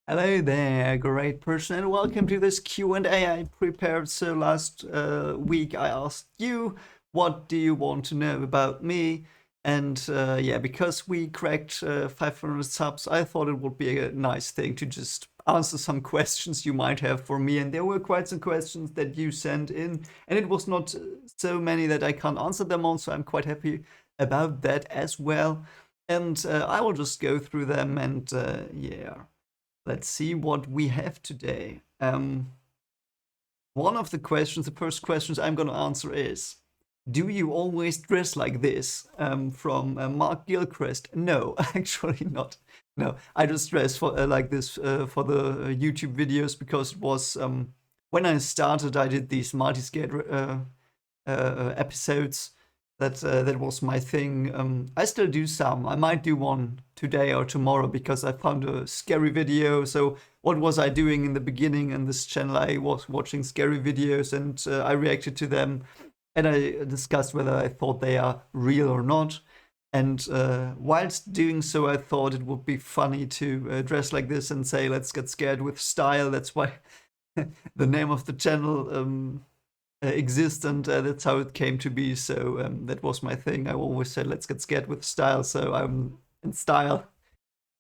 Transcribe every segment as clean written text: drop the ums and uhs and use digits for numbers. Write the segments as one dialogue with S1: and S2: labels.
S1: Hello there, great person, and welcome to this Q&A I prepared. So last week I asked you, what do you want to know about me? And yeah, because we cracked 500 subs, I thought it would be a nice thing to just answer some questions you might have for me. And there were quite some questions that you sent in, and it was not so many that I can't answer them all, so I'm quite happy about that as well. And I will just go through them and yeah. Let's see what we have today. One of the questions, the first questions I'm going to answer is, do you always dress like this? From Mark Gilchrist. No, actually not. No, I just dress for like this for the YouTube videos because it was when I started. I did these multi-skate episodes. That was my thing. I still do some. I might do one today or tomorrow because I found a scary video. So what was I doing in the beginning in this channel? I was watching scary videos and I reacted to them, and I discussed whether I thought they are real or not. And whilst doing so, I thought it would be funny to dress like this and say, "Let's get scared with style." That's why the name of the channel exist, and that's how it came to be. So that was my thing. I always said, "Let's get scared with style." So I'm in style.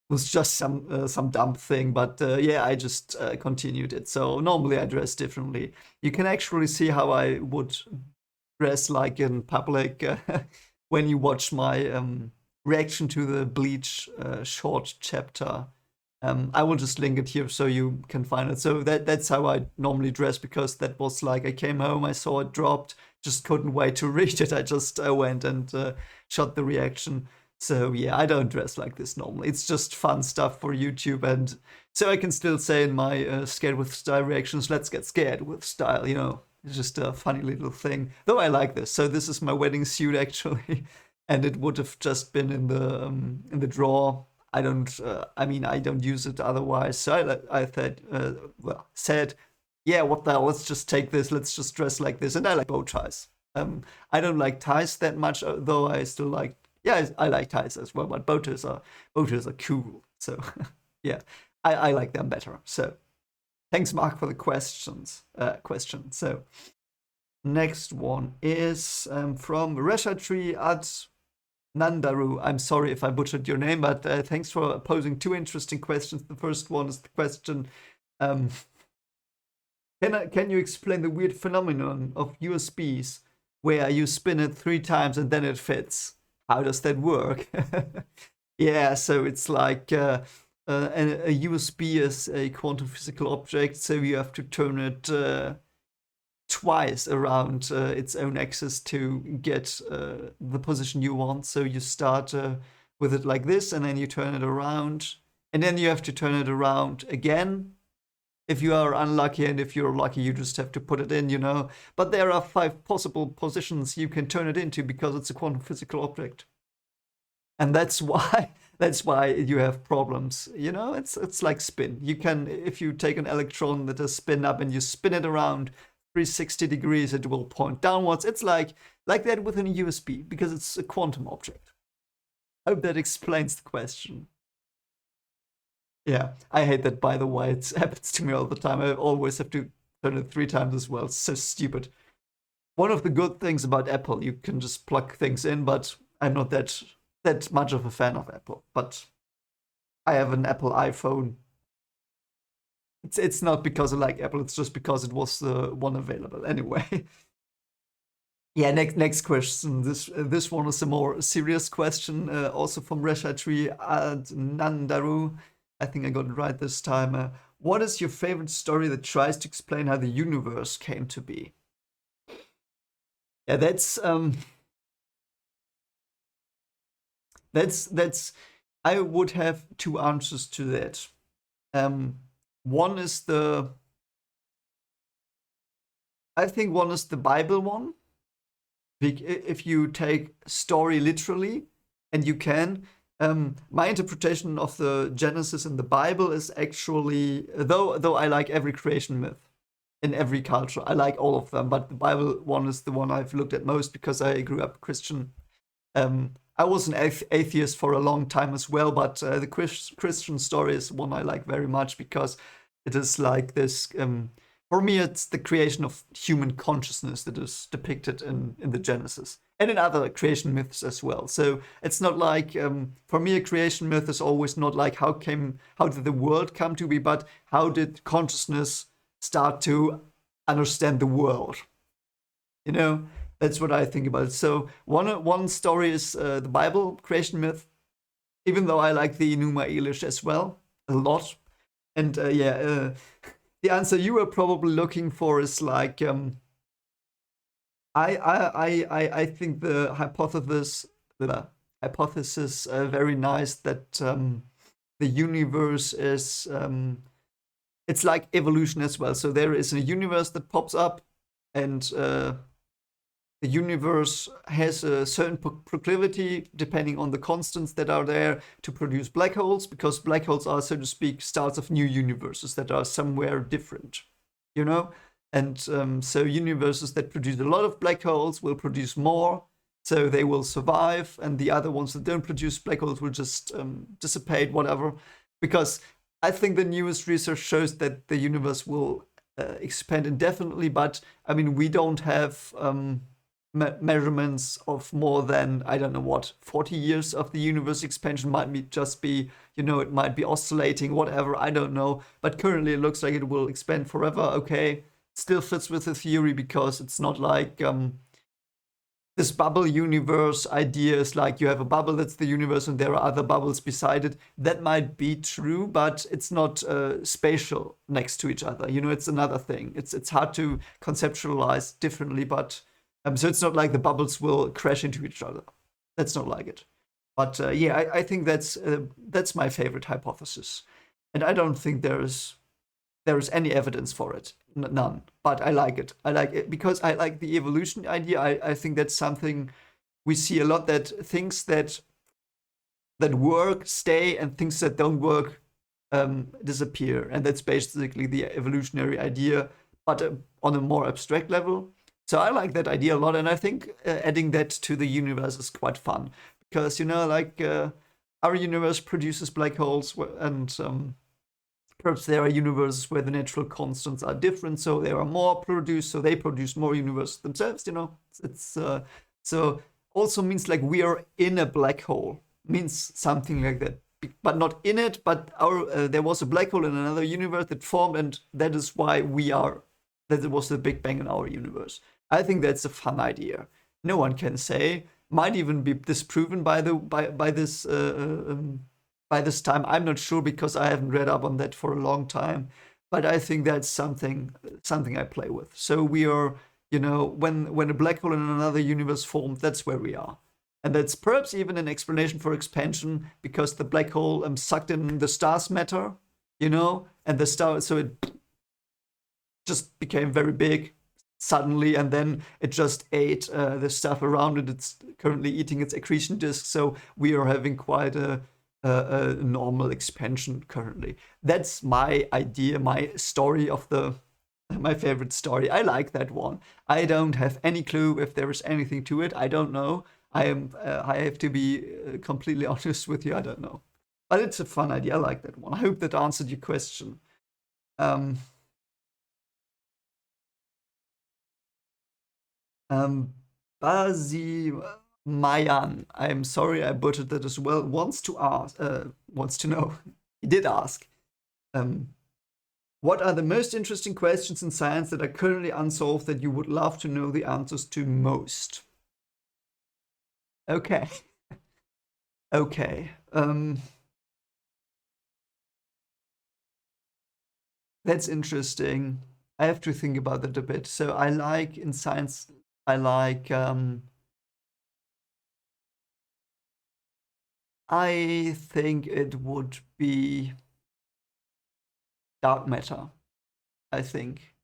S1: It was just some dumb thing, but yeah, I just continued it. So normally I dress differently. You can actually see how I would dress like in public when you watch my reaction to the Bleach short chapter. I will just link it here so you can find it. So that's how I normally dress, because that was like I came home, I saw it dropped, just couldn't wait to read it. I just went and shot the reaction. So yeah, I don't dress like this normally. It's just fun stuff for YouTube, and so I can still say in my scared with style reactions, "Let's get scared with style." It's just a funny little thing. Though I like this. So this is my wedding suit actually, and it would have just been in the drawer. I don't. I mean, I don't use it otherwise. So I thought, said, yeah, what the hell? Let's just take this. Let's just dress like this. And I like bow ties. I don't like ties that much, though. I still like. Yeah, I like ties as well. But bow ties are cool. So yeah, I like them better. So thanks, Mark, for the question. So next one is from Reshatri at Nandaru. I'm sorry if I butchered your name, but thanks for posing two interesting questions. The first one is the question: um, can you explain the weird phenomenon of USBs where you spin it 3 times and then it fits? How does that work? Yeah, so it's like a USB is a quantum physical object, so you have to turn it twice around its own axis to get the position you want. So you start with it like this, and then you turn it around, and then you have to turn it around again. If you are unlucky, and if you're lucky, you just have to put it in. But there are 5 possible positions you can turn it into because it's a quantum physical object, and that's why that's why you have problems. It's like spin. You can, if you take an electron that is spin up and you spin it around 360 degrees, it will point downwards. It's like that within a USB because it's a quantum object. I hope that explains the question. Yeah, I hate that, by the way. It happens to me all the time. I always have to turn it 3 times as well. It's so stupid. One of the good things about Apple, you can just plug things in, but I'm not that much of a fan of Apple. But I have an Apple iPhone. It's not because I like Apple. It's just because it was the one available anyway. Yeah, next question. This one is a more serious question, also from Reshatri and Nandaru. I think I got it right this time. What is your favorite story that tries to explain how the universe came to be? Yeah, that's. I would have 2 answers to that. One is I think one is the Bible one. If you take story literally, and you can, my interpretation of the Genesis in the Bible is actually, though I like every creation myth in every culture, I like all of them, but the Bible one is the one I've looked at most because I grew up Christian. I was an atheist for a long time as well, but the Christian story is one I like very much because it is like this. For me, it's the creation of human consciousness that is depicted in the Genesis and in other creation myths as well. So it's not like for me, a creation myth is always not like how did the world come to be, but how did consciousness start to understand the world? You know, that's what I think about it. So one story is the Bible creation myth. Even though I like the Enuma Elish as well a lot, and the answer you were probably looking for is like I think the hypothesis very nice that the universe is it's like evolution as well. So there is a universe that pops up, and the universe has a certain proclivity, depending on the constants that are there, to produce black holes, because black holes are, so to speak, starts of new universes that are somewhere different, you know? And so universes that produce a lot of black holes will produce more, so they will survive, and the other ones that don't produce black holes will just dissipate, whatever. Because I think the newest research shows that the universe will expand indefinitely, but I mean, we don't have measurements of more than, I don't know what, 40 years of the universe expansion. Might be just be, it might be oscillating, whatever, I don't know. But currently it looks like it will expand forever. Okay, still fits with the theory because it's not like this bubble universe idea is like you have a bubble that's the universe and there are other bubbles beside it. That might be true, but it's not spatial next to each other. It's another thing. It's hard to conceptualize differently, but so it's not like the bubbles will crash into each other. That's not like it. But I think that's my favorite hypothesis, and I don't think there is any evidence for it. None. But I like it. I like it because I like the evolution idea. I think that's something we see a lot, that things that work stay and things that don't work disappear, and that's basically the evolutionary idea, but on a more abstract level. So I like that idea a lot, and I think adding that to the universe is quite fun because our universe produces black holes, and perhaps there are universes where the natural constants are different, so there are more produced, so they produce more universes themselves. It's so also means like we are in a black hole, means something like that, but not in it. But there was a black hole in another universe that formed, and that is why we are. That it was the Big Bang in our universe. I think that's a fun idea. No one can say. Might even be disproven by this time. I'm not sure because I haven't read up on that for a long time. But I think that's something I play with. So we are, when a black hole in another universe formed, that's where we are. And that's perhaps even an explanation for expansion, because the black hole sucked in the star's matter, and the star, so it just became very big suddenly, and then it just ate the stuff around it. It's currently eating its accretion disk, so we are having quite a normal expansion currently. That's my idea, my story of my favorite story. I like that one. I don't have any clue if there is anything to it. I don't know. I have to be completely honest with you. I don't know, but it's a fun idea. I like that one. I hope that answered your question. Um, Bazi Mayan, I'm sorry I butchered that as well, wants to know, he did ask, what are the most interesting questions in science that are currently unsolved that you would love to know the answers to most? Okay. Okay. That's interesting. I have to think about that a bit. So I like in science, I think it would be dark matter. I think.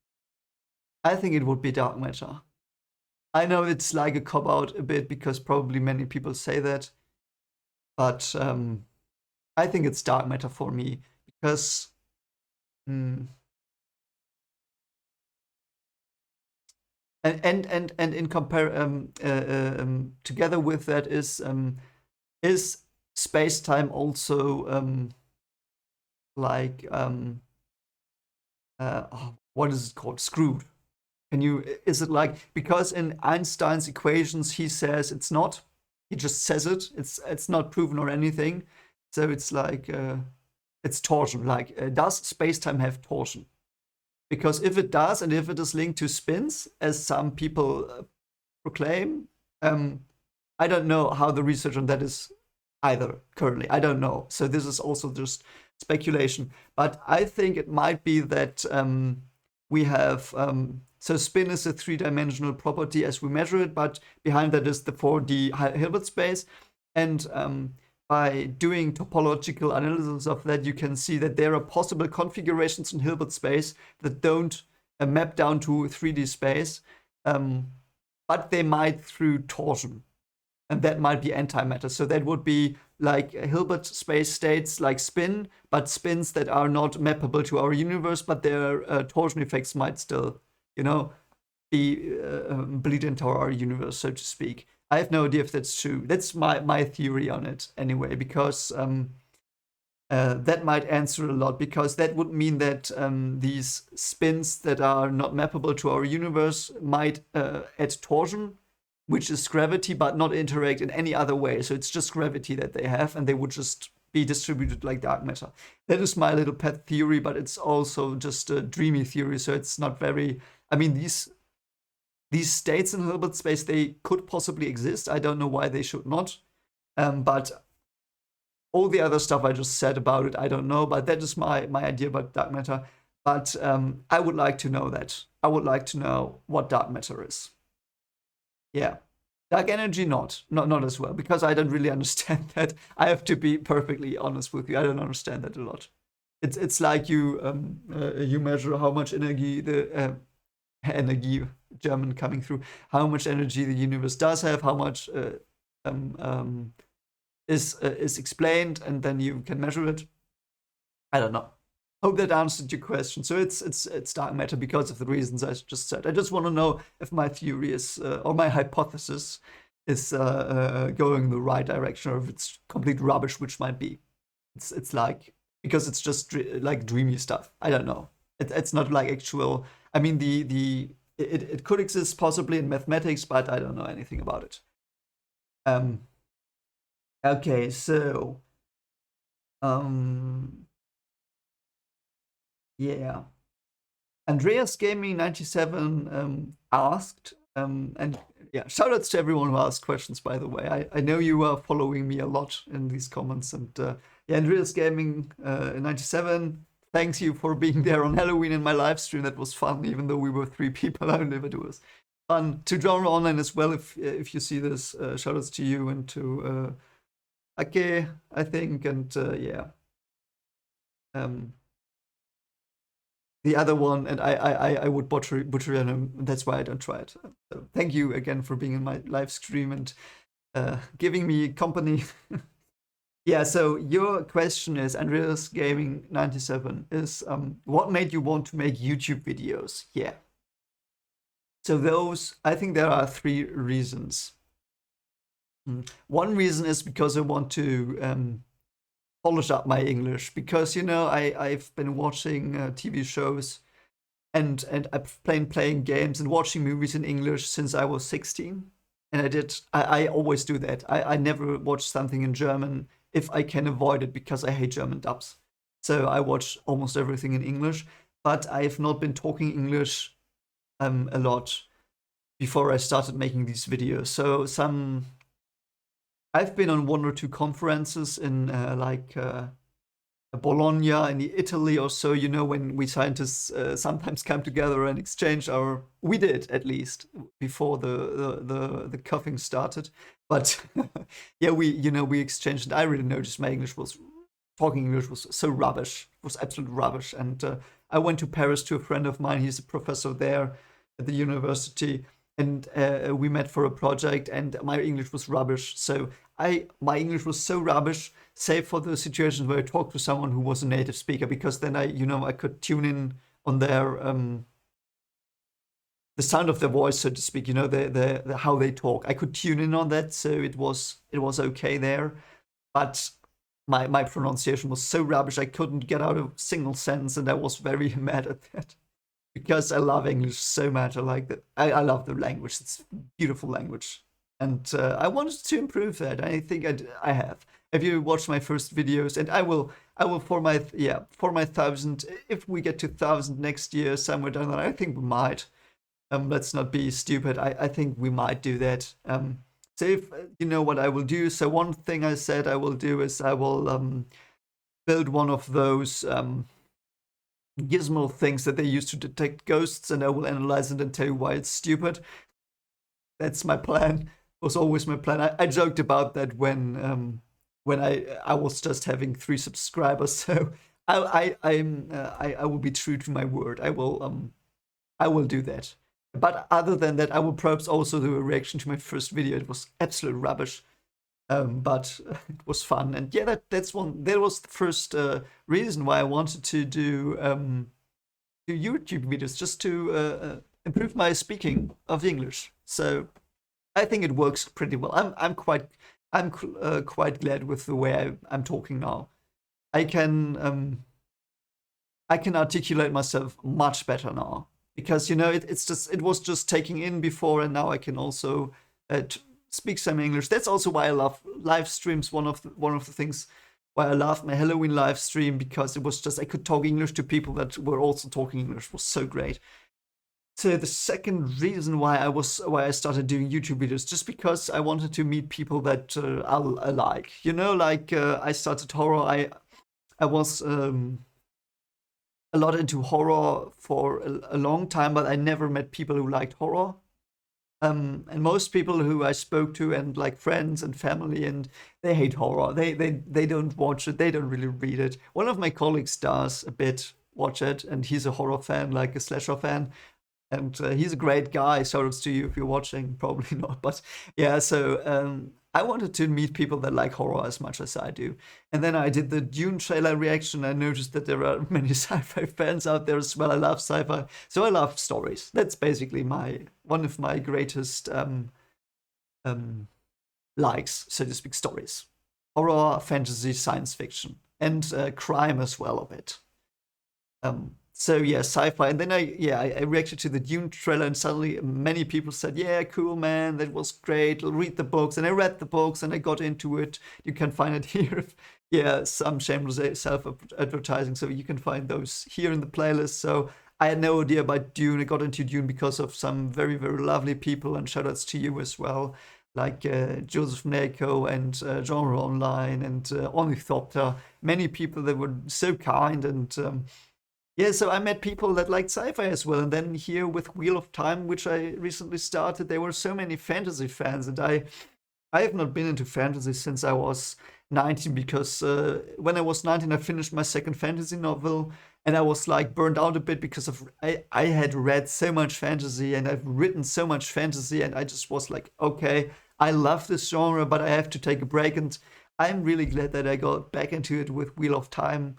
S1: I think it would be dark matter. I know it's like a cop out a bit because probably many people say that, but I think it's dark matter for me because mm, and in compare together with that is is space-time also like what is it called? Screwed. Is it like, because in Einstein's equations he says it's not. He just says it. It's not proven or anything. So it's like it's torsion. Like, does space-time have torsion? Because if it does, and if it is linked to spins, as some people proclaim, I don't know how the research on that is either currently. I don't know. So this is also just speculation. But I think it might be that we have so spin is a three-dimensional property as we measure it, but behind that is the 4D Hilbert space. And by doing topological analysis of that, you can see that there are possible configurations in Hilbert space that don't map down to 3D space, but they might through torsion. And that might be antimatter. So that would be like Hilbert space states like spin, but spins that are not mappable to our universe, but their torsion effects might still, be bleed into our universe, so to speak. I have no idea if that's true. That's my theory on it anyway, because that might answer a lot, because that would mean that these spins that are not mappable to our universe might add torsion, which is gravity, but not interact in any other way. So it's just gravity that they have, and they would just be distributed like dark matter. That is my little pet theory, but it's also just a dreamy theory, so it's not very... I mean, these states in Hilbert space, they could possibly exist. I don't know why they should not. But all the other stuff I just said about it, I don't know. But that is my idea about dark matter. But I would like to know that. I would like to know what dark matter is. Yeah. Dark energy, not as well, because I don't really understand that. I have to be perfectly honest with you. I don't understand that a lot. It's like you measure how much energy the energy, German coming through, how much energy the universe does have, how much is explained, and then you can measure it. I don't know. Hope that answered your question. So it's dark matter because of the reasons I just said. I just want to know if my theory is or my hypothesis is going the right direction, or if it's complete rubbish, which might be. It's like, because it's just like dreamy stuff. I don't know. It's not like actual. I mean, it could exist possibly in mathematics, but I don't know anything about it. Okay, so yeah. Andreas Gaming 97 asked, and yeah, shoutouts to everyone who asked questions, by the way. I know you are following me a lot in these comments, and yeah, Andreas Gaming 97, thanks you for being there on Halloween in my live stream. That was fun, even though we were 3 people only, but it was fun to join online as well. If you see this, shoutouts to you and to Ake, I think, and yeah. The other one, and I would butcher your name, and that's why I don't try it. So thank you again for being in my live stream and giving me company. Yeah, so your question is, Andreas Gaming 97, is what made you want to make YouTube videos? Yeah. So those, I think there are 3 reasons. One reason is because I want to polish up my English, because I've been watching TV shows and I've been playing games and watching movies in English since I was 16, and I always do that. I never watch something in German if I can avoid it, because I hate German dubs. So I watch almost everything in English, but I've not been talking English a lot before I started making these videos. So I've been on 1 or 2 conferences in like Bologna in Italy or so, when we scientists sometimes come together and exchange we did at least before the coughing started. But yeah, we exchanged, and I really noticed talking English was so rubbish. It was absolute rubbish. And I went to Paris to a friend of mine. He's a professor there at the university. And we met for a project, and my English was rubbish. So my English was so rubbish, save for the situations where I talked to someone who was a native speaker, because then I could tune in on their the sound of their voice, so to speak. The how they talk. I could tune in on that, so it was okay there. but my pronunciation was so rubbish I couldn't get out a single sentence, and I was very mad at that because I love English so much. I like that. I love the language. It's a beautiful language, and I wanted to improve that. I think I have. If you watch my first videos, and I will for my for my 1,000. If we get to 1,000 next year, somewhere down the line, I think we might. Let's not be stupid. I think we might do that. So if you know what I will do. So one thing I said I will do is I will build one of those gizmo things that they use to detect ghosts, and I will analyze it and tell you why it's stupid. That's my plan. Was always my plan. I joked about that when I was just having 3 subscribers. So I will be true to my word. I will do that. But other than that, I will perhaps also do a reaction to my first video. It was absolute rubbish, but it was fun. And yeah, that's one. That was the first reason why I wanted to do YouTube videos, just to improve my speaking of English. So I think it works pretty well. I'm quite glad with the way I'm talking now. I can articulate myself much better now, because it was just taking in before, and now I can also speak some English. That's also why I love live streams. One of the things why I loved my Halloween live stream, because it was just I could talk English to people that were also talking English. It was so great. So the second reason why I started doing YouTube videos, just because I wanted to meet people that I like. I started horror. I was a lot into horror for a long time, but I never met people who liked horror. And most people who I spoke to, and like friends and family, and they hate horror. They don't watch it. They don't really read it. One of my colleagues does a bit watch it, and he's a horror fan, like a slasher fan. And he's a great guy. Shoutouts to you if you're watching. Probably not, but yeah. So I wanted to meet people that like horror as much as I do. And then I did the Dune trailer reaction. I noticed that there are many sci-fi fans out there as well. I love sci-fi, so I love stories. That's basically one of my greatest likes, so to speak. Stories, horror, fantasy, science fiction, and crime as well a bit. So yeah, sci-fi, and then I reacted to the Dune trailer, and suddenly many people said, "Yeah, cool, man, that was great. I'll read the books." And I read the books, and I got into it. You can find it here. Yeah, some shameless self-advertising. So you can find those here in the playlist. So I had no idea about Dune. I got into Dune because of some very, very lovely people, and shoutouts to you as well, like Joseph Nako and Genre Online and Ornithopter. Many people that were so kind, and yeah, so I met people that liked sci-fi as well. And then here with Wheel of Time, which I recently started, there were so many fantasy fans. And I have not been into fantasy since I was 19, because when I was 19, I finished my second fantasy novel. And I was like burned out a bit because I had read so much fantasy, and I've written so much fantasy. And I just was like, okay, I love this genre, but I have to take a break. And I'm really glad that I got back into it with Wheel of Time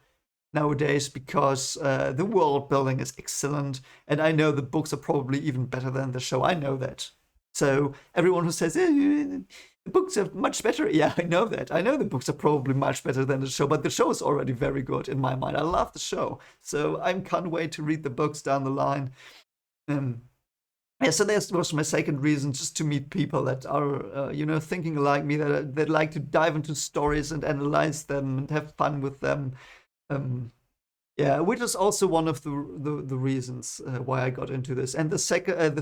S1: nowadays, because the world building is excellent, and I know the books are probably even better than the show. I know that. So everyone who says the books are much better, yeah, I know that. I know the books are probably much better than the show, but the show is already very good in my mind. I love the show, so I can't wait to read the books down the line. Yeah, so that was my second reason, just to meet people that are, thinking like me, that like to dive into stories and analyze them and have fun with them. Yeah, which is also one of the reasons why I got into this. And the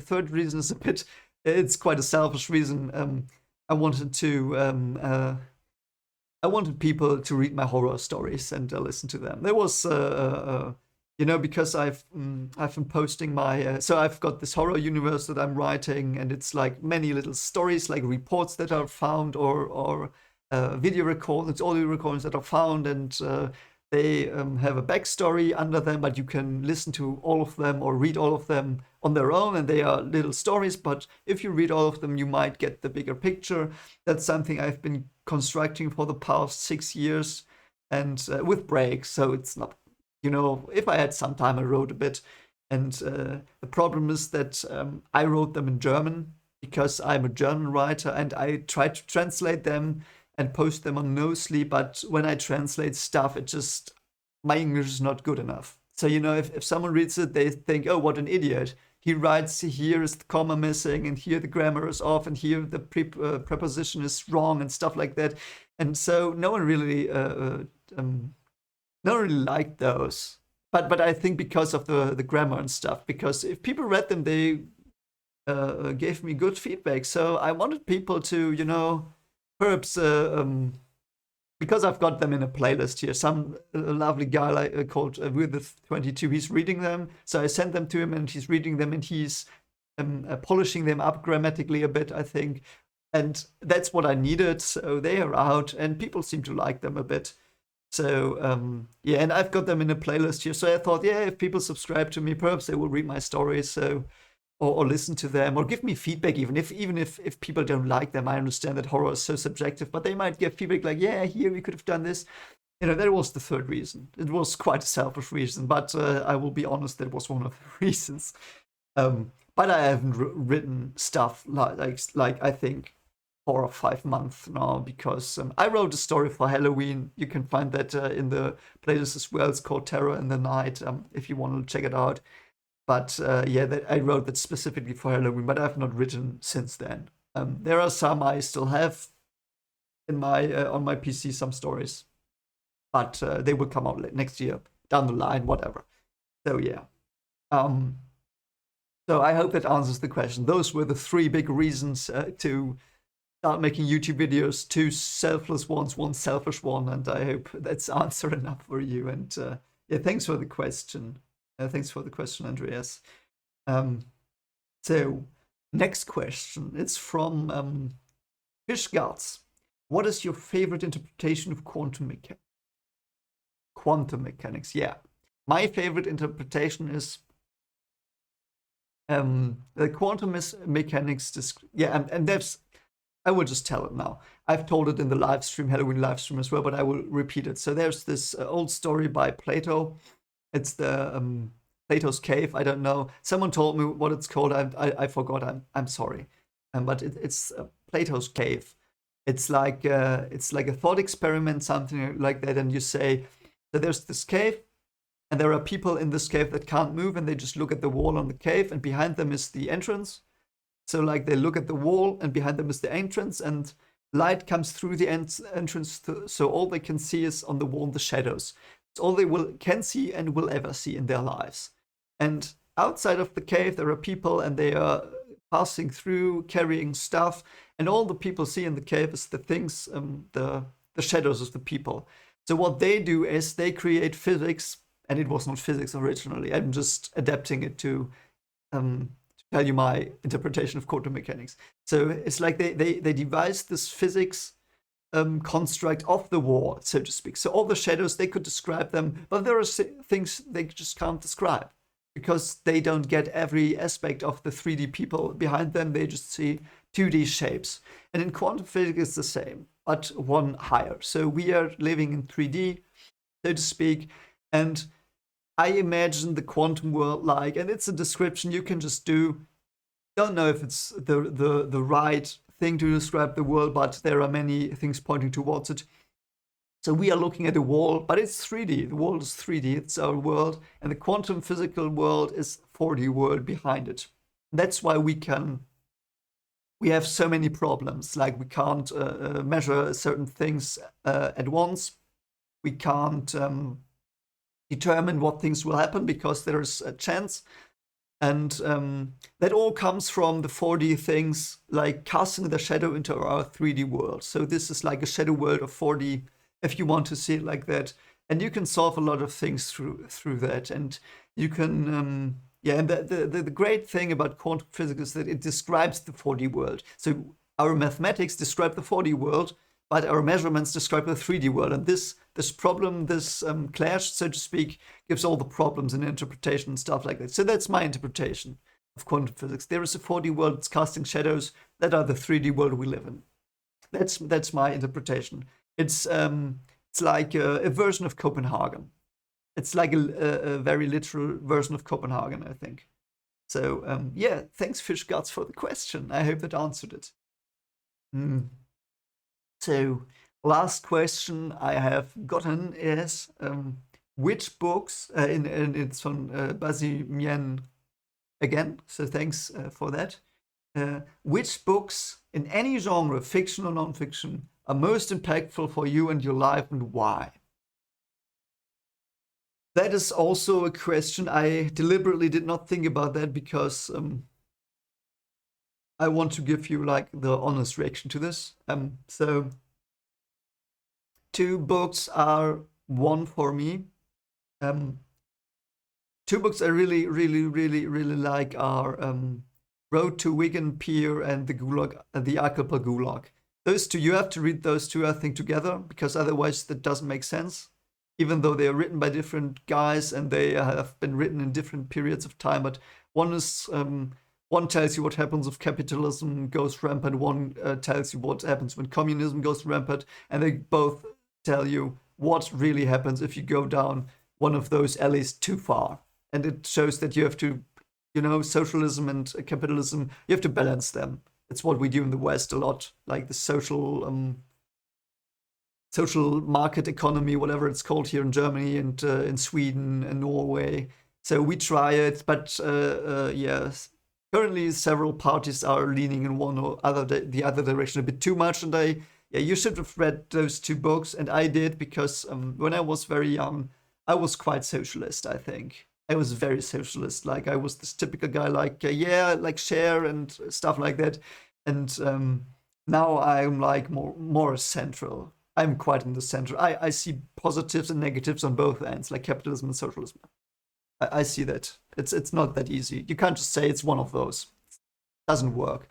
S1: third reason is it's quite a selfish reason. I wanted people to read my horror stories and listen to them. There was, because I've been posting so I've got this horror universe that I'm writing, and it's like many little stories, like reports that are found, or video recordings, audio recordings that are found, and they have a backstory under them, but you can listen to all of them or read all of them on their own, and they are little stories. But if you read all of them, you might get the bigger picture. That's something I've been constructing for the past 6 years, and with breaks. So it's not, if I had some time, I wrote a bit. And the problem is that I wrote them in German, because I'm a German writer, and I tried to translate them and post them on No Sleep, but when I translate stuff, it just, my English is not good enough. So, if someone reads it, they think, oh, what an idiot. He writes, here is the comma missing, and here the grammar is off, and here the preposition is wrong, and stuff like that. And so no one really, no one really liked those. But I think because of the grammar and stuff, because if people read them, they gave me good feedback. So I wanted people to, perhaps, because I've got them in a playlist here, some lovely guy called with 22, he's reading them. So I sent them to him, and he's reading them, and he's polishing them up grammatically a bit, I think. And that's what I needed. So they are out, and people seem to like them a bit. So yeah, and I've got them in a playlist here. So I thought, yeah, if people subscribe to me, perhaps they will read my stories. So or listen to them, or give me feedback. Even if people don't like them, I understand that horror is so subjective, but they might give feedback like, yeah, here we could have done this. That was the third reason. It was quite a selfish reason, but I will be honest, that was one of the reasons. But I haven't written stuff like I think 4 or 5 months now, because I wrote a story for Halloween. You can find that in the playlist as well. It's called Terror in the Night, if you want to check it out. But yeah, I wrote that specifically for Halloween, but I've not written since then. There are some I still have in my on my PC, some stories, but they will come out next year, down the line, whatever. So yeah. So I hope that answers the question. Those were the 3 big reasons to start making YouTube videos: 2 selfless ones, 1 selfish one, and I hope that's answer enough for you. And yeah, thanks for the question. Thanks for the question, Andreas. So, next question. It's from Fishguards. What is your favorite interpretation of quantum mechanics? Quantum mechanics, yeah. My favorite interpretation is the quantum mechanics. Yeah, and that's. I will just tell it now. I've told it in the live stream, Halloween live stream as well, but I will repeat it. So there's this old story by Plato. It's the Plato's Cave. I don't know. Someone told me what it's called. I forgot. I'm sorry. But it's Plato's Cave. It's like a thought experiment, something like that. And you say that there's this cave, and there are people in this cave that can't move, and they just look at the wall on the cave, and behind them is the entrance. So like they look at the wall, and behind them is the entrance, and light comes through the entrance. So all they can see is on the wall the shadows. It's all they can see and will ever see in their lives. And outside of the cave, there are people, and they are passing through, carrying stuff. And all the people see in the cave is the things, the shadows of the people. So what they do is they create physics, and it was not physics originally. I'm just adapting it to tell you my interpretation of quantum mechanics. So it's like they devised this physics construct of the wall, so to speak. So all the shadows, they could describe them, but there are things they just can't describe because they don't get every aspect of the 3D people behind them. They just see 2D shapes. And in quantum physics, it's the same, but one higher. So we are living in 3D, so to speak, and I imagine the quantum world like, and it's a description you can just do. Don't know if it's the right thing to describe the world, but there are many things pointing towards it. So we are looking at a wall, but it's 3D. The world is 3D, it's our world, and the quantum physical world is 4D world behind it. That's why we have so many problems. Like we can't measure certain things at once. We can't determine what things will happen because there's a chance. And that all comes from the 4D things, like casting the shadow into our 3D world. So this is like a shadow world of 4D, if you want to see it like that. And you can solve a lot of things through that. And you can, yeah, and the great thing about quantum physics is that it describes the 4D world. So our mathematics describe the 4D world, but our measurements describe the 3D world. And this problem, this clash, so to speak, gives all the problems in interpretation and stuff like that. So that's my interpretation of quantum physics. There is a 4D world, it's casting shadows, that are the 3D world we live in. That's my interpretation. It's like a version of Copenhagen. It's like a very literal version of Copenhagen, I think. So yeah, thanks Fishguards for the question. I hope that answered it. So, last question I have gotten is which books, and it's from Bazi Mien again, so thanks for that. Which books in any genre, fiction or non-fiction, are most impactful for you and your life, and why? That is also a question I deliberately did not think about that because I want to give you like the honest reaction to this. So two books are one for me. Um, Two books I really, really, really, really like are Road to Wigan Pier and the Gulag, the Archipel Gulag. Those two, you have to read those two, I think, together because otherwise that doesn't make sense. Even though they are written by different guys and they have been written in different periods of time, but one is one tells you what happens if capitalism goes rampant, one tells you what happens when communism goes rampant, and they both tell you what really happens if you go down one of those alleys too far. And it shows that you have to, socialism and capitalism, you have to balance them. It's what we do in the West a lot, like the social market economy, whatever it's called here in Germany and in Sweden and Norway. So we try it, but yes, currently several parties are leaning in one or the other direction a bit too much. And you should have read those two books, and I did because when I was very young, I was quite socialist. I think I was very socialist. Like I was this typical guy, like like share and stuff like that. And now I'm like more central. I'm quite in the center. I see positives and negatives on both ends, like capitalism and socialism. I see that. It's not that easy. You can't just say it's one of those. It doesn't work.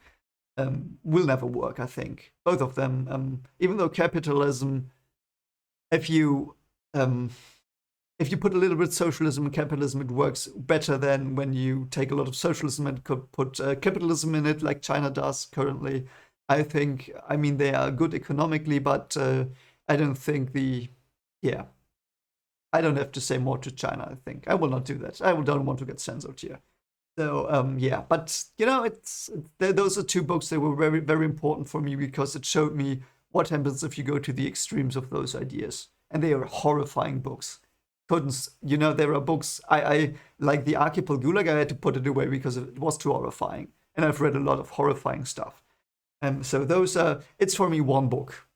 S1: Will never work, I think. Both of them. Even though capitalism, if you put a little bit of socialism and capitalism, it works better than when you take a lot of socialism and could put capitalism in it, like China does currently. I mean, they are good economically, but I don't think I don't have to say more to China, I think. I will not do that. I don't want to get censored here. So, but, those are two books that were very, very important for me because it showed me what happens if you go to the extremes of those ideas. And they are horrifying books. There are books, I like the Archipel Gulag, I had to put it away because it was too horrifying. And I've read a lot of horrifying stuff. So those are, it's for me one book.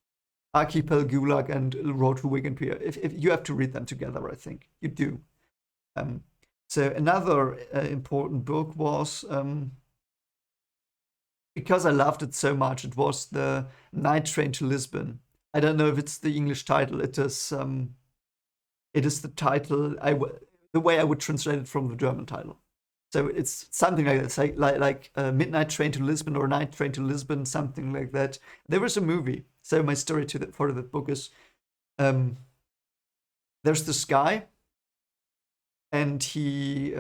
S1: Archipel Gulag and Road to Wigan Pier. If you have to read them together, I think. You do. So another important book was, because I loved it so much, it was the Night Train to Lisbon. I don't know if it's the English title. It is the title, the way I would translate it from the German title. So it's something like that, like Midnight Train to Lisbon or Night Train to Lisbon, something like that. There was a movie. So my story for the book is, there's this guy, and he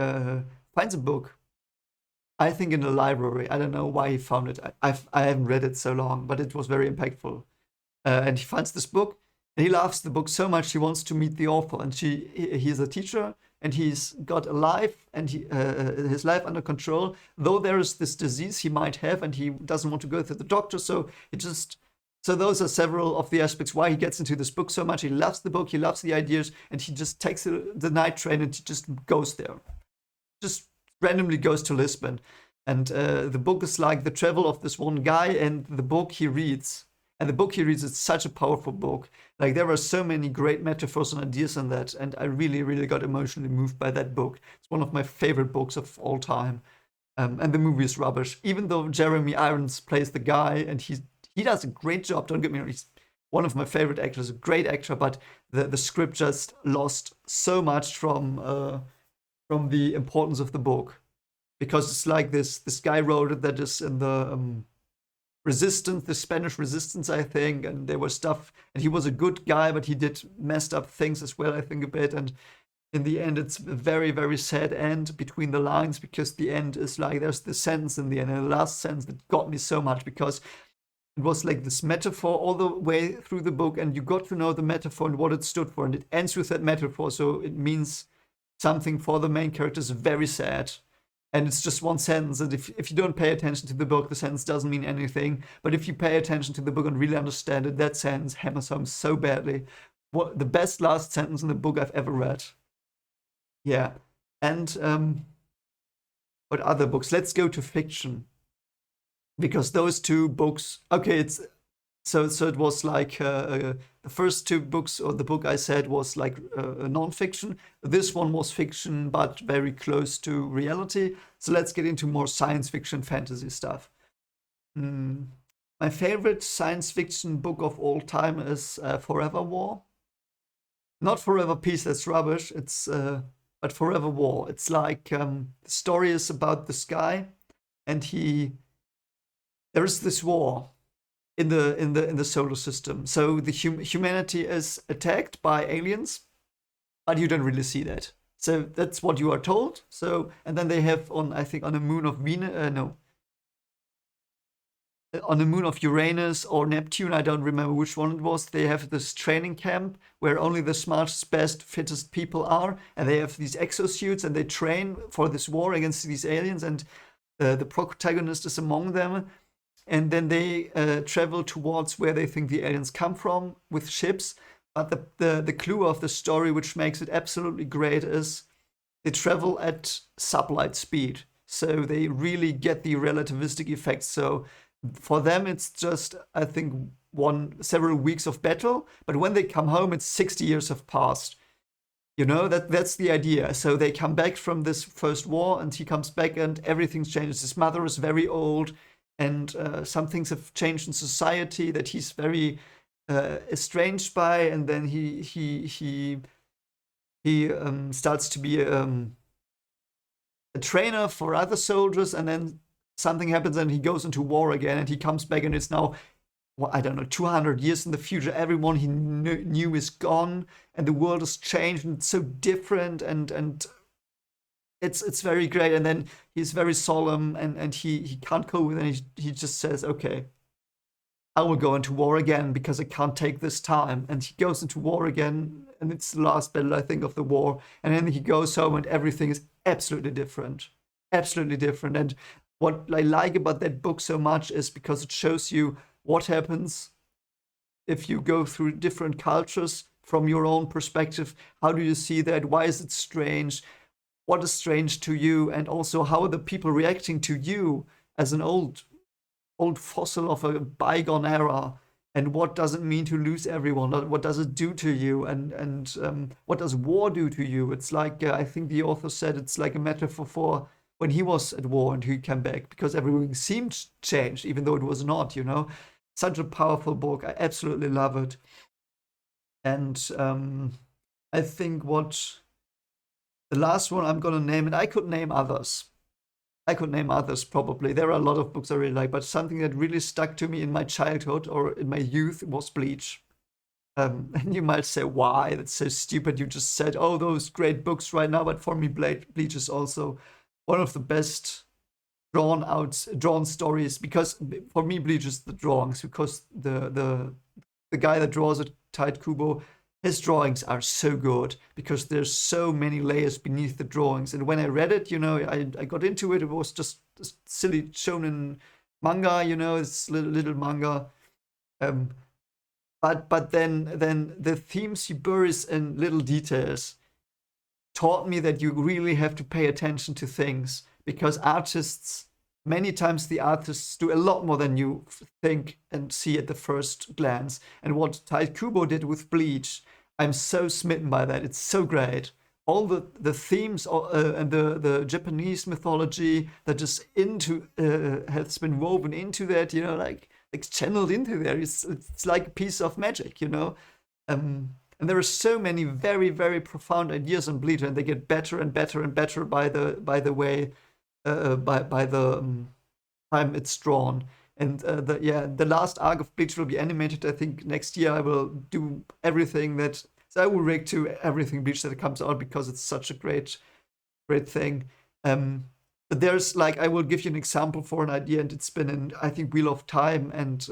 S1: finds a book, I think in a library. I don't know why he found it. I haven't read it so long, but it was very impactful. And he finds this book, and he loves the book so much he wants to meet the author. And he's a teacher, and he's got a life and his life under control, though there is this disease he might have, and he doesn't want to go to the doctor. So those are several of the aspects why he gets into this book so much. He loves the book, he loves the ideas, and he just takes the night train and he just goes there. Just randomly goes to Lisbon. And the book is like the travel of this one guy and the book he reads. And the book he reads is such a powerful book. Like there are so many great metaphors and ideas in that, and I really, really got emotionally moved by that book. It's one of my favorite books of all time. And the movie is rubbish. Even though Jeremy Irons plays the guy, and he does a great job. Don't get me wrong, he's one of my favorite actors, a great actor. But the script just lost so much from the importance of the book, because it's like this guy wrote it that is in the resistance, the Spanish resistance, I think, and there was stuff, and he was a good guy, but he did messed up things as well, I think, a bit. And in the end, it's a very, very sad end between the lines, because the end is like, there's the sentence in the end, and the last sentence that got me so much, because it was like this metaphor all the way through the book, and you got to know the metaphor and what it stood for, and it ends with that metaphor, so it means something for the main characters, very sad. and it's just one sentence. And if you don't pay attention to the book, the sentence doesn't mean anything. But if you pay attention to the book and really understand it, that sentence hammers home so badly. What the best last sentence in the book I've ever read. Yeah. And what other books? Let's go to fiction, because those two books. Okay, it's so it was like the first two books, or the book I said was like non-fiction. This one was fiction, but very close to reality. So let's get into more science fiction, fantasy stuff. Mm. My favorite science fiction book of all time is Forever War. Not Forever Peace, that's rubbish. It's but Forever War. It's like the story is about this guy, and there is this war in the solar system. So the humanity is attacked by aliens, but you don't really see that. So that's what you are told. So and then they have I think on the moon of Venus, no, on the moon of Uranus or Neptune, I don't remember which one it was. They have this training camp where only the smartest, best, fittest people are, and they have these exosuits and they train for this war against these aliens. And the protagonist is among them. And then they travel towards where they think the aliens come from with ships. But the clue of the story, which makes it absolutely great, is they travel at sublight speed. So they really get the relativistic effects. So for them, it's just, I think, several weeks of battle. But when they come home, it's 60 years have passed. You know, that's the idea. So they come back from this first war, and he comes back, and everything's changed. His mother is very old, and some things have changed in society that he's very estranged by. And then he starts to be a trainer for other soldiers, and then something happens and he goes into war again, and he comes back, and it's now, well, I don't know, 200 years in the future. Everyone he knew is gone, and the world has changed, and it's so different, and it's very great. And then he's very solemn, and he can't cope with it, and he just says, okay, I will go into war again because I can't take this time. And he goes into war again, and it's the last battle, I think, of the war. And then he goes home, and everything is absolutely different. Absolutely different. And what I like about that book so much is because it shows you what happens if you go through different cultures from your own perspective. How do you see that? Why is it strange? What is strange to you? And also, how are the people reacting to you as an old fossil of a bygone era? And what does it mean to lose everyone? What does it do to you? And what does war do to you? It's like, I think the author said, it's like a metaphor for when he was at war and he came back, because everything seemed changed, even though it was not, you know. Such a powerful book. I absolutely love it. And I think what the last one I'm going to name, and I could name others. Probably. There are a lot of books I really like, but something that really stuck to me in my childhood or in my youth was Bleach. And you might say, why? That's so stupid. You just said, oh, those great books right now. But for me, Bleach is also one of the best drawn stories, because for me, Bleach is the drawings, because the guy that draws it, Tite Kubo, his drawings are so good because there's so many layers beneath the drawings. And when I read it, you know, I got into it. It was just silly shonen manga, you know, it's little manga. But then the themes he buries in little details taught me that you really have to pay attention to things, because many times the artists do a lot more than you think and see at the first glance. And what Tai Kubo did with Bleach, I'm so smitten by that. It's so great. All the themes and the Japanese mythology that just has been woven into that, you know, like channeled into there. It's like a piece of magic, you know. And there are so many very, very profound ideas on Bleach, and they get better and better and better by the way, by the time it's drawn. And the last arc of Bleach will be animated. I think next year I will do everything so I will react to everything Bleach that comes out, because it's such a great thing. But there's like, I will give you an example for an idea, and it's been in, I think, Wheel of Time and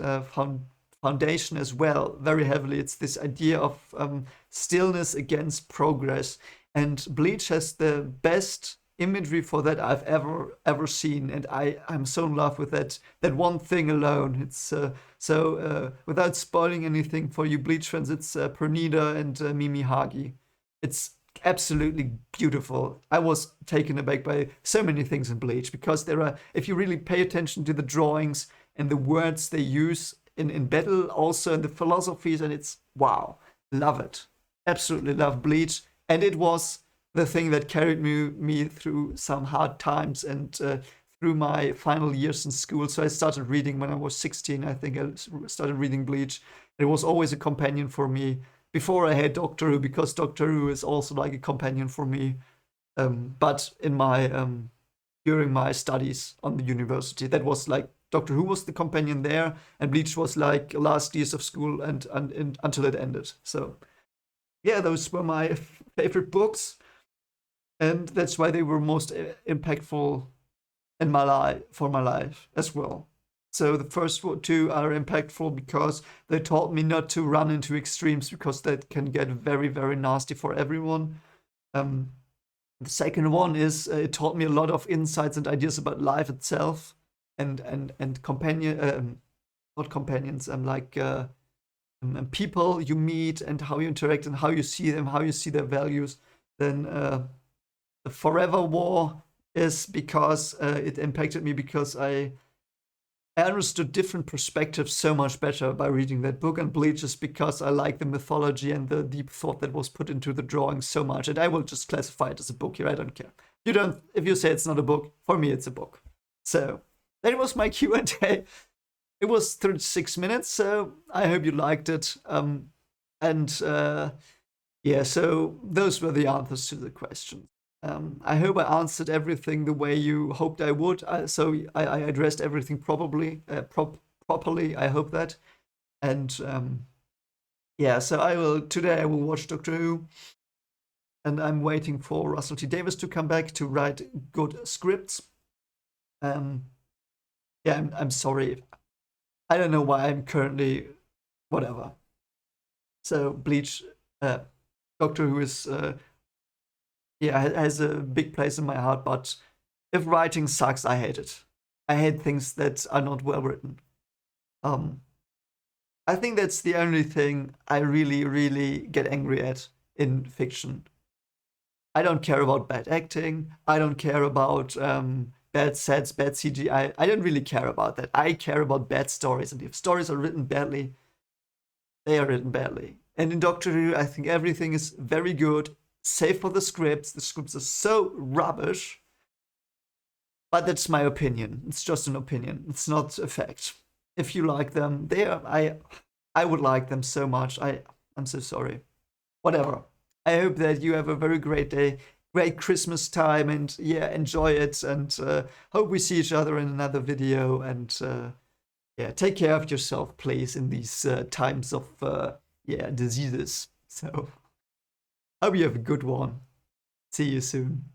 S1: Foundation as well, very heavily. It's this idea of stillness against progress. And Bleach has the best imagery for that I've ever seen, and I'm so in love with that one thing alone. It's without spoiling anything for you Bleach fans, it's Pernida and Mimi Hagi. It's absolutely beautiful. I was taken aback by so many things in Bleach because there are, if you really pay attention to the drawings and the words they use in battle, also in the philosophies, and it's wow, love it. Absolutely love Bleach, and it was the thing that carried me through some hard times and through my final years in school. So I started reading when I was 16. I think I started reading Bleach. It was always a companion for me before I had Doctor Who, because Doctor Who is also like a companion for me. But in my during my studies on the university, that was like Doctor Who was the companion there, and Bleach was like last years of school and until it ended. So yeah, those were my favorite books, and that's why they were most impactful in my life, for my life as well. So the first two are impactful because they taught me not to run into extremes, because that can get very, very nasty for everyone. The second one is it taught me a lot of insights and ideas about life itself, and companion, not companions, like people you meet and how you interact and how you see them, how you see their values. Then the Forever War is because it impacted me because I understood different perspectives so much better by reading that book. And Bleach is because I like the mythology and the deep thought that was put into the drawing so much. And I will just classify it as a book here. I don't care. You don't. If you say it's not a book, for me it's a book. So that was my Q&A. It was 36 minutes, so I hope you liked it. Yeah, so those were the answers to the questions. I hope I answered everything the way you hoped I would. So I addressed everything properly. I hope that. And yeah, so today I will watch Doctor Who, and I'm waiting for Russell T Davies to come back to write good scripts. Yeah, I'm sorry. I don't know why I'm currently whatever. So Bleach, Doctor Who is has a big place in my heart. But if writing sucks, I hate it. I hate things that are not well written. I think that's the only thing I really, really get angry at in fiction. I don't care about bad acting. I don't care about bad sets, bad CGI. I don't really care about that. I care about bad stories. And if stories are written badly, they are written badly. And in Doctor Who, I think everything is very good, save for the scripts. The scripts are so rubbish. But that's my opinion. It's just an opinion. It's not a fact. If you like them, I would like them so much. I'm so sorry. Whatever. I hope that you have a very great day, great Christmas time, and yeah, enjoy it. And hope we see each other in another video. And yeah, take care of yourself, please, in these times of diseases. So hope you have a good one. See you soon.